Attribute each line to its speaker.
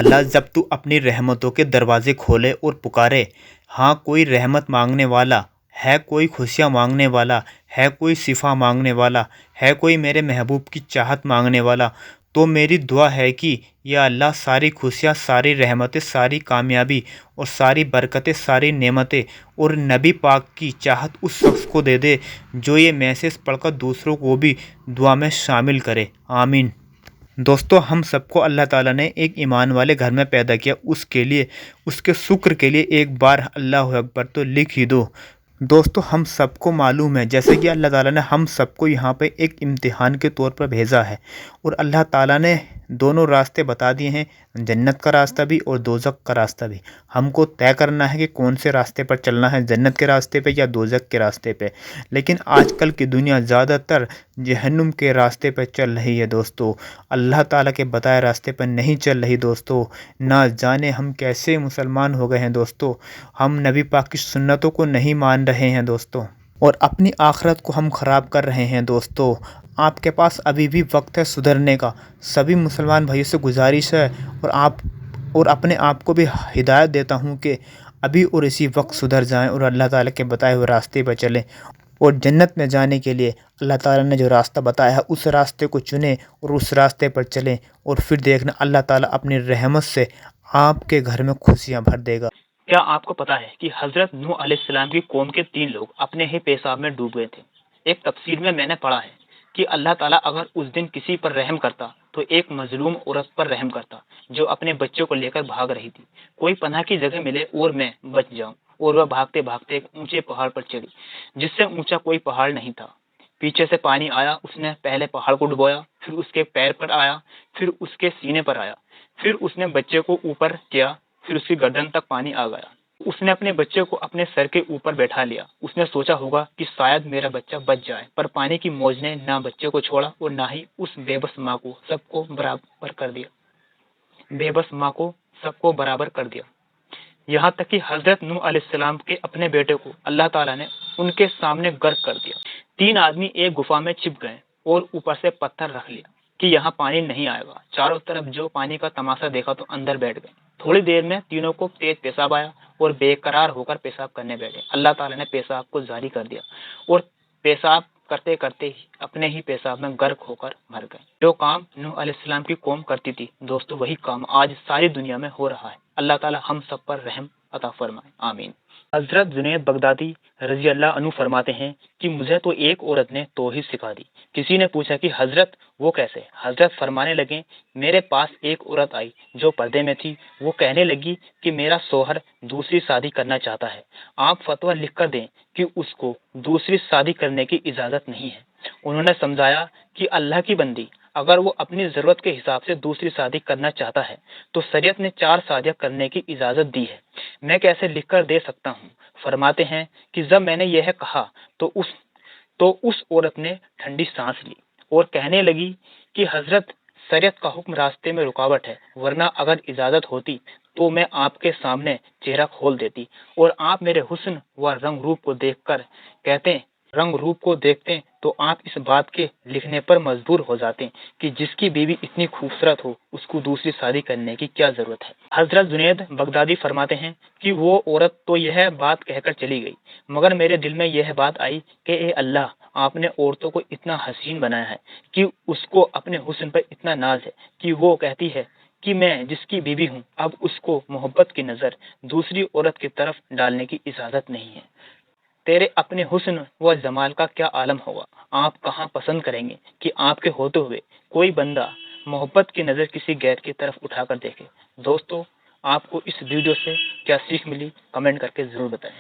Speaker 1: اللہ जब तू अपनी रहमतों के दरवाजे खोले और पुकारे, हाँ कोई रहमत मांगने वाला है, कोई खुशियाँ मांगने वाला है, कोई शिफा मांगने वाला है, कोई मेरे महबूब की चाहत मांगने वाला, तो मेरी दुआ है कि या अल्लाह सारी खुशियाँ, सारी रहमतें, सारी कामयाबी और सारी बरकतें, सारी नेमतें और नबी पाक की चाहत उस शख्स को दे दे जो ये मैसेज पढ़कर दूसरों को भी दुआ में शामिल करे। आमीन। दोस्तों, हम सबको अल्लाह ताला ने एक ईमान वाले घर में पैदा किया, उसके लिए, उसके शुक्र के लिए एक बार अल्लाह अकबर तो लिख ही दो। दोस्तों, हम सबको मालूम है जैसे कि अल्लाह ताला ने हम सबको यहाँ पे एक इम्तिहान के तौर पर भेजा है, और अल्लाह ताला ने दोनों रास्ते बता दिए हैं, जन्नत का रास्ता भी और दोज़ख का रास्ता भी। हमको तय करना है कि कौन से रास्ते पर चलना है, जन्नत के रास्ते पे या दोज़ख के रास्ते पे। लेकिन आजकल की दुनिया ज़्यादातर जहन्नुम के रास्ते पर चल रही है दोस्तों, अल्लाह ताला के बताए रास्ते पर नहीं चल रही दोस्तों। ना जाने हम कैसे मुसलमान हो गए हैं दोस्तों, हम नबी पाक की सुन्नतों को नहीं मान रहे हैं दोस्तों, और अपनी आखिरत को हम ख़राब कर रहे हैं दोस्तों। आपके पास अभी भी वक्त है सुधरने का। सभी मुसलमान भाइयों से गुजारिश है, और अपने आप को भी हिदायत देता हूँ कि अभी और इसी वक्त सुधर जाएं और अल्लाह ताला के बताए हुए रास्ते पर चलें, और जन्नत में जाने के लिए अल्लाह ताला ने जो रास्ता बताया है उस रास्ते को चुनें और उस रास्ते पर चलें, और फिर देखना अल्लाह ताला अपनी रहमत से आपके घर में खुशियाँ भर देगा।
Speaker 2: क्या आपको पता है कि हजरत नूह अलैहिस्सलाम की कौम के 3 लोग अपने ही पेशाब में डूब गए थे। एक तफसीर में मैंने पढ़ा है कि अल्लाह ताला अगर उस दिन किसी पर रहम करता तो एक मजलूम औरत पर रहम करता जो अपने बच्चों को लेकर भाग रही थी। कोई पनाह की जगह मिले और मैं बच जाऊं, और वह भागते भागते एक ऊंचे पहाड़ पर चढ़ी जिससे ऊंचा कोई पहाड़ नहीं था। पीछे से पानी आया, उसने पहले पहाड़ को डुबोया, फिर उसके पैर पर आया, फिर उसके सीने पर आया, फिर उसने बच्चे को ऊपर किया, फिर उसकी गर्दन तक पानी आ गया। उसने अपने बच्चे को अपने सर के ऊपर बैठा लिया। उसने सोचा होगा कि शायद मेरा बच्चा बच जाए, पर पानी की मौज ने ना बच्चे को छोड़ा और ना ही उस बेबस माँ को सबको बराबर कर दिया। बेबस माँ को सबको बराबर कर दिया, यहाँ तक कि हजरत नूह अलैहिस्सलाम के अपने बेटे को अल्लाह ताला ने उनके सामने गर्क कर दिया। 3 आदमी एक गुफा में छिप गए और ऊपर से पत्थर रख लिया कि यहाँ पानी नहीं आएगा। चारों तरफ जो पानी का तमाशा देखा तो अंदर बैठ गए। थोड़ी देर में तीनों को तेज पेशाब आया और बेकरार होकर पेशाब करने बैठे। अल्लाह ताला ने पेशाब को जारी कर दिया और पेशाब करते करते ही अपने ही पेशाब में गर्क होकर मर गए। जो काम नूह अलैहिस्सलाम की कौम करती थी दोस्तों, वही काम आज सारी दुनिया में हो रहा है। अल्लाह ताला हम सब पर रहम अता फरमाए। आमीन। हजरत जुनैद बगदादी रजी अल्लाह अन्हु फरमाते हैं कि मुझे तो एक औरत ने तौहीद सिखा दी। किसी ने पूछा कि हजरत वो कैसे? हजरत फरमाने लगे, मेरे पास एक औरत आई जो पर्दे में थी। वो कहने लगी कि मेरा शौहर दूसरी शादी करना चाहता है, आप फतवा लिख कर दें कि उसको दूसरी शादी करने की इजाजत नहीं है। उन्होंने समझाया कि अल्लाह की बंदी, अगर वो अपनी जरूरत के हिसाब से दूसरी शादी करना चाहता है तो शरीयत ने 4 शादियां करने की इजाजत दी है, मैं कैसे लिख कर दे सकता हूँ? फरमाते हैं कि जब मैंने यह कहा तो उस औरत ने ठंडी सांस ली और कहने लगी कि हजरत, शरीयत का हुक्म रास्ते में रुकावट है, वरना अगर इजाजत होती तो मैं आपके सामने चेहरा खोल देती और आप मेरे हुस्न व रंग रूप को देखते तो आप इस बात के लिखने पर मजबूर हो जाते कि जिसकी बीवी इतनी खूबसूरत हो उसको दूसरी शादी करने की क्या जरूरत है। हजरत जुनैद बगदादी फरमाते हैं कि वो औरत तो यह बात कहकर चली गई, मगर मेरे दिल में यह बात आई कि ए अल्लाह, आपने औरतों को इतना हसीन बनाया है कि उसको अपने हुस्न पर इतना नाज है कि वो कहती है कि मैं जिसकी बीवी हूँ अब उसको मोहब्बत की नजर दूसरी औरत की तरफ डालने की इजाजत नहीं है। तेरे अपने हुस्न व जमाल का क्या आलम होगा? आप कहाँ पसंद करेंगे कि आपके होते हुए कोई बंदा मोहब्बत की नज़र किसी गैर की तरफ उठाकर देखे? दोस्तों, आपको इस वीडियो से क्या सीख मिली, कमेंट करके ज़रूर बताएं।